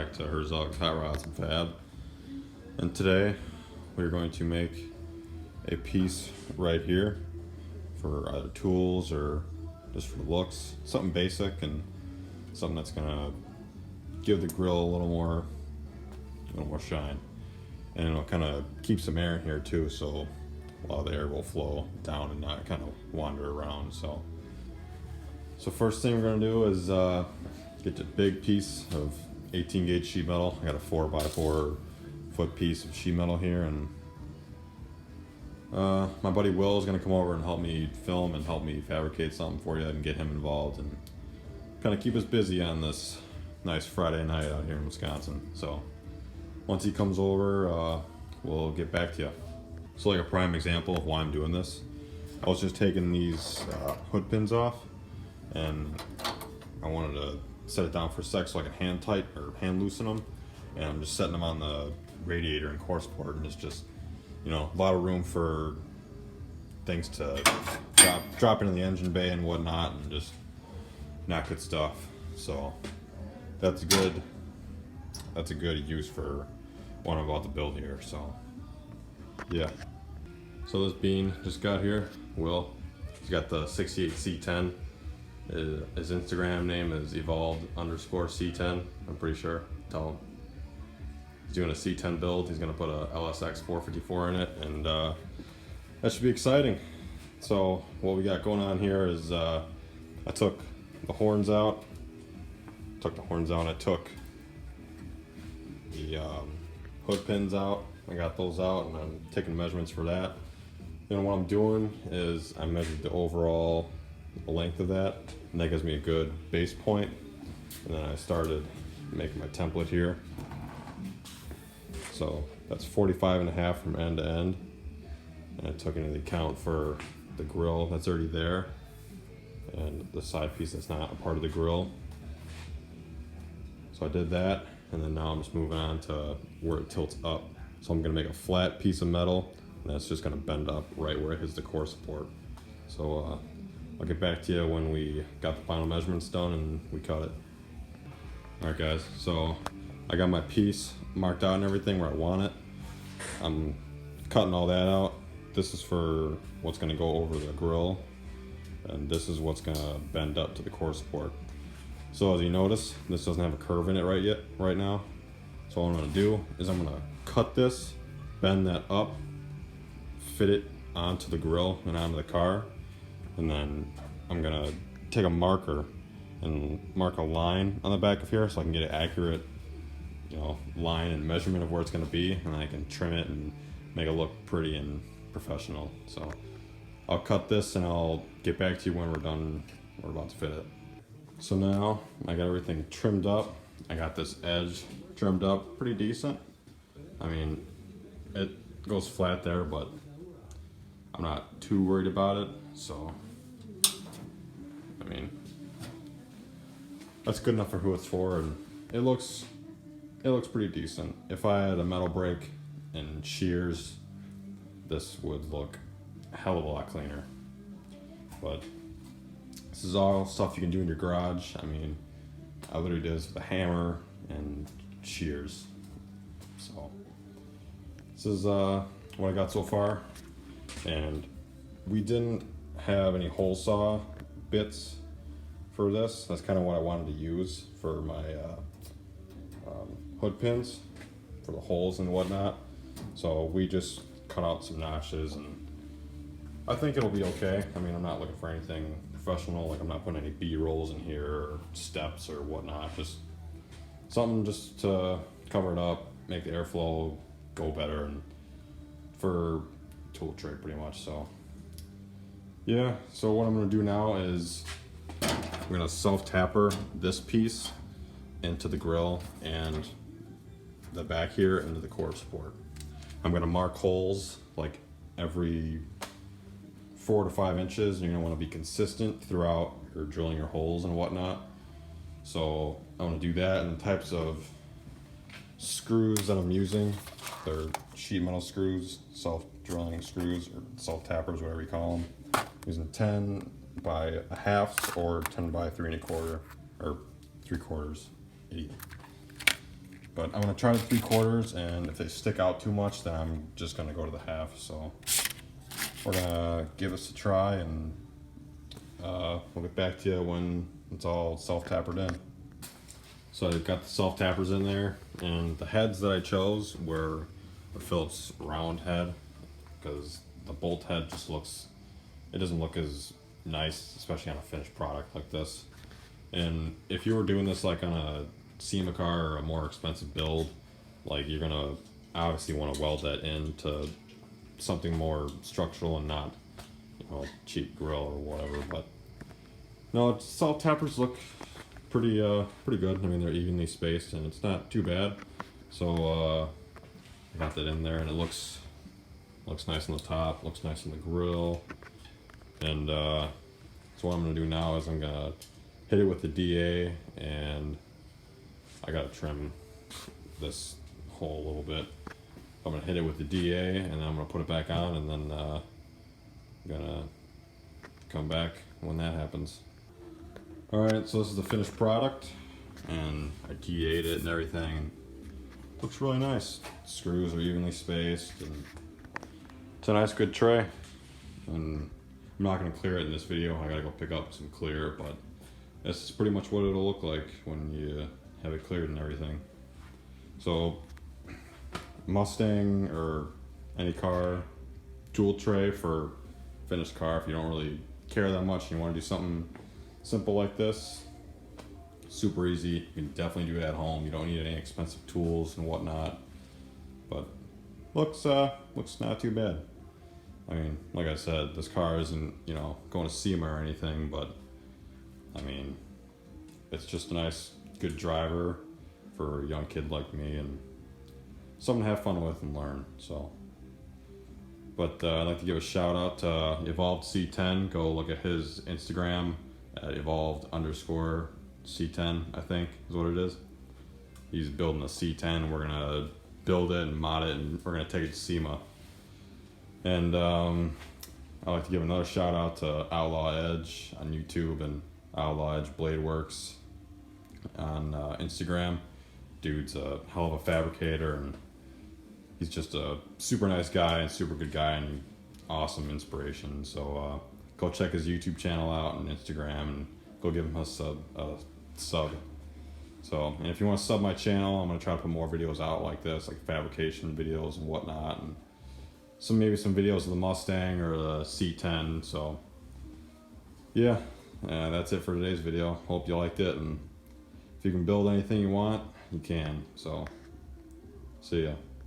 back to Herzog's Hot Rods and Fab. And today we're going to make a piece right here for either tools or just for looks. Something basic and something that's gonna give the grill a little more shine. And it'll kind of keep some air in here too, so a lot of the air will flow down and not kind of wander around. So first thing we're gonna do is get a big piece of 18 gauge sheet metal. I got a 4x4 foot piece of sheet metal here, and my buddy Will is gonna come over and help me film and help me fabricate something for you and get him involved and kind of keep us busy on this nice Friday night out here in Wisconsin. So once he comes over, we'll get back to you. So like a prime example of why I'm doing this, I was just taking these hood pins off, and I wanted to set it down for a sec so I can hand loosen them, and I'm just setting them on the radiator and core support, and it's just, you know, a lot of room for things to drop into the engine bay and whatnot, and just not good stuff. So that's a good use for what I'm about to build here. So yeah, so this bean just got here. Will, he's got the 68C10. His Instagram name is evolved_C10. I'm pretty sure. Tell him he's doing a C10 build. He's gonna put a LSX 454 in it, and that should be exciting. So what we got going on here is I took the horns out. I took the hood pins out. I got those out, and I'm taking measurements for that. Then what I'm doing is I measured the overall length of that, and that gives me a good base point. And then I started making my template here. So that's 45.5 from end to end, and I took into account for the grill that's already there and the side piece that's not a part of the grill. So I did that, and then now I'm just moving on to where it tilts up. So I'm gonna make a flat piece of metal, and that's just gonna bend up right where it hits the core support. So I'll get back to you when we got the final measurements done and we cut it. All right guys, so I got my piece marked out and everything where I want it. I'm cutting all that out. This is for what's gonna go over the grill, and this is what's gonna bend up to the core support. So as you notice, this doesn't have a curve in it right now. So what I'm gonna do is I'm gonna cut this, bend that up, fit it onto the grill and onto the car, and then I'm gonna take a marker and mark a line on the back of here so I can get an accurate, you know, line and measurement of where it's gonna be, and I can trim it and make it look pretty and professional. So I'll cut this and I'll get back to you when we're done. We're about to fit it. So now I got everything trimmed up. I got this edge trimmed up pretty decent. I mean, it goes flat there, but I'm not too worried about it. So, I mean, that's good enough for who it's for, and it looks pretty decent. If I had a metal brake and shears, this would look a hell of a lot cleaner. But this is all stuff you can do in your garage. I mean, I literally did this with a hammer and shears. So this is what I got so far, and we didn't have any hole saw bits for this. That's kind of what I wanted to use for my hood pins for the holes and whatnot. So we just cut out some notches, and I think it'll be okay. I mean, I'm not looking for anything professional. Like, I'm not putting any B-rolls in here or steps or whatnot. Just something just to cover it up, make the airflow go better, and for tool tray pretty much. So yeah, so what I'm gonna do now is we're gonna self-tapper this piece into the grill and the back here into the core support. I'm gonna mark holes like every 4 to 5 inches, and you're gonna wanna be consistent throughout your drilling your holes and whatnot. So I wanna do that, and the types of screws that I'm using, they're sheet metal screws, self-drilling screws, or self-tappers, whatever you call them. I'm using 10 by a half or 10 by 3 1/4 or 3/4. But I'm gonna try the 3/4, and if they stick out too much, then I'm just gonna go to the half. So we're gonna give this a try, and we'll get back to you when it's all self-tapered in. So I've got the self-tappers in there, and the heads that I chose were the Phillips round head, because the bolt head just looks, it doesn't look as nice, especially on a finished product like this. And if you were doing this like on a SEMA car or a more expensive build, like you're gonna obviously want to weld that into something more structural and not, you know, cheap grill or whatever. But no, self-tappers look pretty good. I mean, they're evenly spaced and it's not too bad. So I got that in there, and it looks nice on the top, looks nice on the grill. And so what I'm gonna do now is I'm gonna hit it with the DA, and I gotta trim this hole a little bit. I'm gonna hit it with the DA, and then I'm gonna put it back on, and then I'm gonna come back when that happens. Alright, so this is the finished product, and I DA'd it and everything. Looks really nice. Screws are evenly spaced, and it's a nice good tray. And I'm not gonna clear it in this video, I gotta go pick up some clear, but this is pretty much what it'll look like when you have it cleared and everything. So Mustang or any car, tool tray for finished car, if you don't really care that much and you want to do something simple like this, super easy. You can definitely do it at home. You don't need any expensive tools and whatnot, but looks not too bad. I mean, like I said, this car isn't, you know, going to SEMA or anything, but I mean, it's just a nice, good driver for a young kid like me, and something to have fun with and learn. So, but I'd like to give a shout out to Evolved C10. Go look at his Instagram at evolved_C10, I think is what it is. He's building a C10. We're gonna build it and mod it, and we're gonna take it to SEMA. And I'd like to give another shout out to Outlaw Edge on YouTube and Outlaw Edge Blade Works on Instagram. Dude's a hell of a fabricator, and he's just a super nice guy and super good guy and awesome inspiration. So go check his YouTube channel out and Instagram, and go give him a sub. So, and if you want to sub my channel, I'm gonna try to put more videos out like this, like fabrication videos and whatnot, and maybe some videos of the Mustang or the C10. So yeah, that's it for today's video. Hope you liked it, and if you can build anything you want, you can. So see ya.